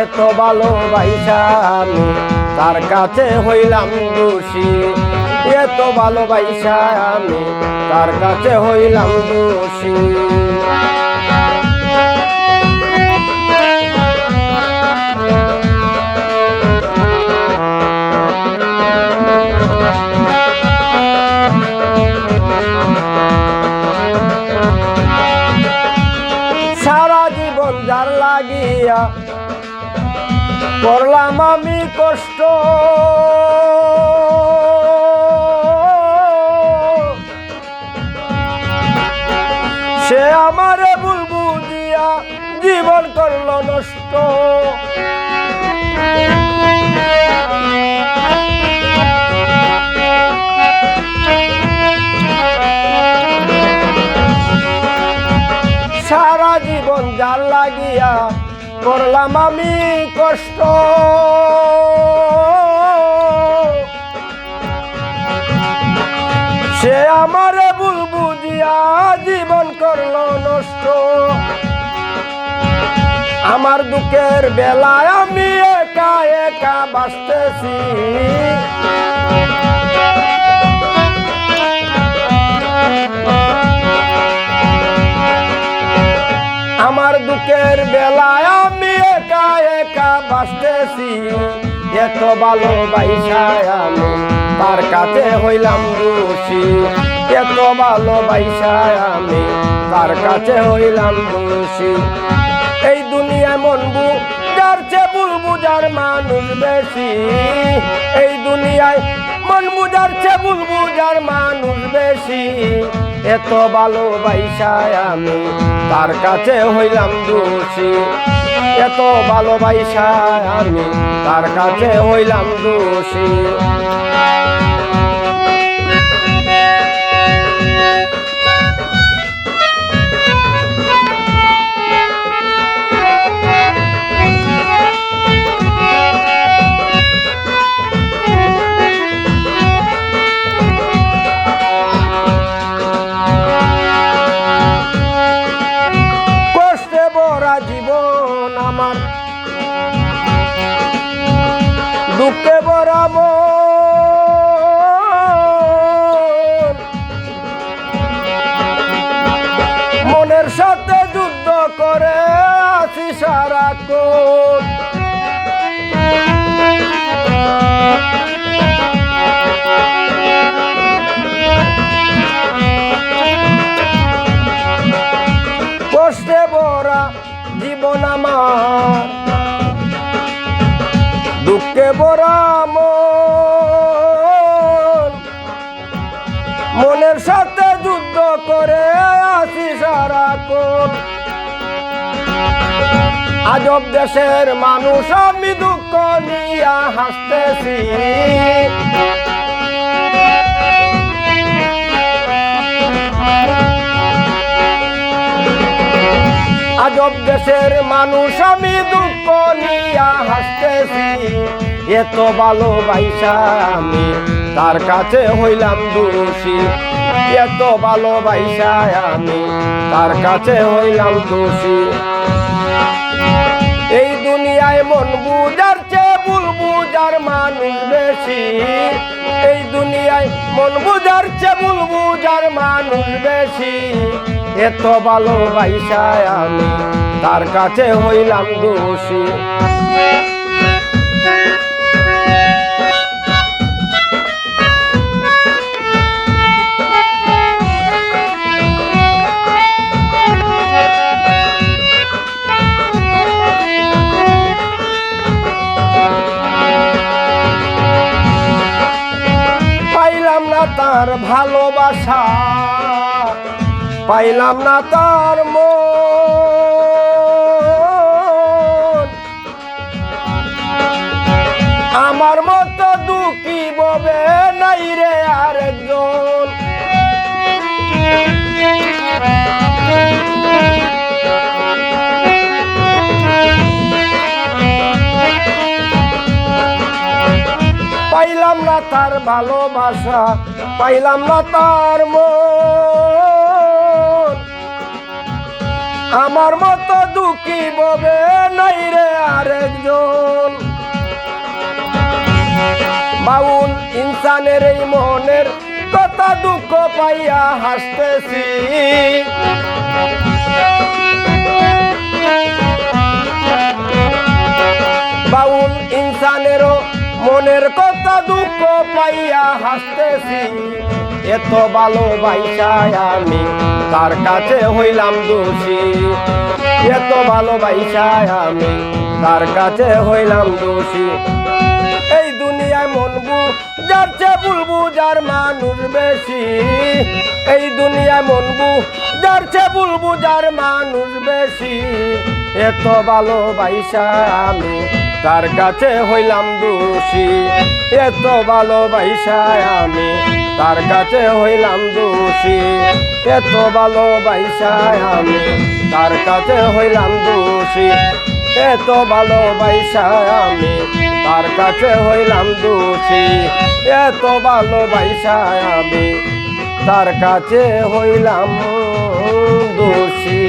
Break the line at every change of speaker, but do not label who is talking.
এত ভালোবাসা আমি তার কাছে হইলাম দোষী, এত ভালোবাসা আমি তার কাছে হইলাম দোষী। সারা জীবন যার লাগিয়া করলাম আমি কষ্ট, সে আমারে ভুল বুঝিয়া জীবন করলো নষ্ট। সারা জীবন যার লাগিয়া করলাম আমি কষ্ট, সে আমারে ভুল বুঝিয়া জীবন করলো নষ্ট। আমার দুঃখের বেলায় আমি একা একা বাঁচতেছি, আমার দুঃখের বেলায় আমি একা একা বাঁচতেছি। এত ভালোবাসা আমি তার কাছে হইলাম দোষী, এত ভালোবাসা আমি তার কাছে হইলাম দোষী। এই দুনিয়ায় মন বুঝার চেয়ে ভুল বুঝার মানুষ বেশি, এই দুনিয়ায় মন বুঝার চেয়ে ভুল বুঝার মানুষ বেশি। এত ভালোবাসা আমি তার কাছে হইলাম দোষী, এত ভালোবাসা আমি তার কাছে হইলাম দোষী। জীবন আমার দুঃখে ভরা মনের সাথে যুদ্ধ করে আছি সারাক্ষণ। কষ্টে ভরা জীবন আমার দুঃখে ভরা মনের সাথে যুদ্ধ করে আছি সারাক্ষণ। আজব দেশের মানুষ আমি দুঃখ নিয়া হাসতেছি, আজব দেশের মানুষ আমি দুঃখ নিয়া হাসতেছি। এত ভালোবাসা আমি তার কাছে হইলাম দোষী, এত ভালোবাসা আমি তার কাছে হইলাম দোষী। এই দুনিয়ায় মন বুঝার চেয়ে ভুল বুঝার মানুষ বেশি, এই দুনিয়ায় মন বুঝার চেয়ে ভুল বুঝার মানুষ বেশি। এত ভালোবাসা আমি তার কাছে হইলাম দোষী। পাইলাম না তার ভালোবাসা, পাইলাম না তার মন, আমার মতো দুঃখী ববে নাই রে আরেকজন। পাইলাম না তার ভালোবাসা, পাইলাম না তার মন, আমার মতো দুঃখী ববে নাই রে আরেকজন। বাউল ইনসানের এই মনের কথা দুঃখ পাইয়া হাসতেছি। বাউল ইনসানেরও মনের কথা দুঃখ পাইয়া হাসতেছি। এত ভালোবাসায় আমি তার কাছে হইলাম দোষী। এত ভালোবাসায় আমি তার কাছে হইলাম দোষী। এই দুনিয়ায় মন বুঝার চেয়ে ভুল বুঝার মানুষ বেশি। এই দুনিয়ায় মন বুঝার চেয়ে ভুল বুঝার মানুষ বেশি। এত ভালোবাসায় আমি তার কাছে হইলাম দোষী। এত ভালোবাসায় আমি তার কাছে হইলাম দোষী। এত ভালোবাসায় আমি তার কাছে হইলাম দোষী। এত ভালোবাসায় আমি তার কাছে হইলাম দোষী। এত ভালোবাসায় আমি তার কাছে হইলাম দোষী।